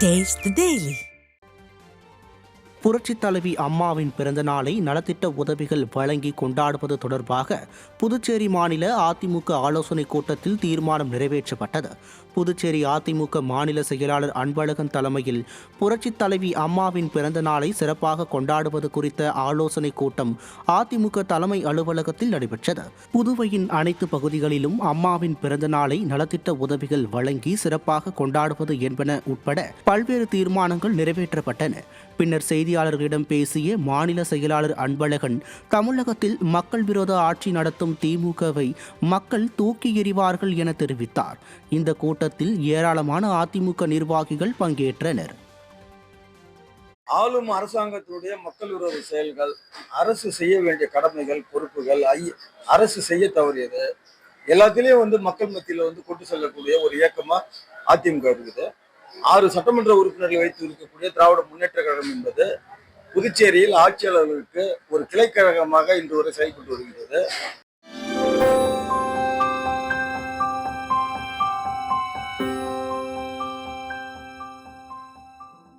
Taste the Daily. புரட்சித் தலைவி அம்மாவின் பிறந்த நாளை நலத்திட்ட உதவிகள் வழங்கி கொண்டாடுவது தொடர்பாக புதுச்சேரி மாநில அதிமுக ஆலோசனைக் கூட்டத்தில் தீர்மானம் நிறைவேற்றப்பட்டது. புதுச்சேரி அதிமுக மாநில செயலாளர் அன்பழகன் தலைமையில் புரட்சித் தலைவி அம்மாவின் பிறந்த நாளை சிறப்பாக கொண்டாடுவது குறித்த ஆலோசனைக் கூட்டம் அதிமுக தலைமை அலுவலகத்தில் நடைபெற்றது. புதுவையின் அனைத்து பகுதிகளிலும் அம்மாவின் பிறந்த நாளை நலத்திட்ட உதவிகள் வழங்கி சிறப்பாக கொண்டாடுவது என்பன உட்பட பல்வேறு தீர்மானங்கள் நிறைவேற்றப்பட்டன. பின்னர் செய்தியாளர்களிடம் பேசிய மாநில செயலாளர் அன்பழகன், தமிழகத்தில் மக்கள் விரோத ஆட்சி நடத்தும் திமுகவை மக்கள் தூக்கி எறிவார்கள் என தெரிவித்தார். இந்த கூட்டத்தில் ஏராளமான அதிமுக நிர்வாகிகள் பங்கேற்றனர். ஆளும் அரசாங்கத்தினுடைய மக்கள் விரோத செயல்கள், அரசு செய்ய வேண்டிய கடமைகள், பொறுப்புகள் அரசு செய்ய தவறியது எல்லாத்திலையும் மக்கள் மத்தியில் கொண்டு செல்லக்கூடிய ஒரு இயக்கமா அதிமுக இருக்குது. 6 சட்டமன்ற உறுப்பினர்களை வைத்து இருக்கக்கூடிய திராவிட முன்னேற்ற கழகம் என்பது புதுச்சேரியில் ஆட்சியாளர்களுக்கு ஒரு கிளைக்கழகமாக இன்று வரை செயல்பட்டு வருகிறது.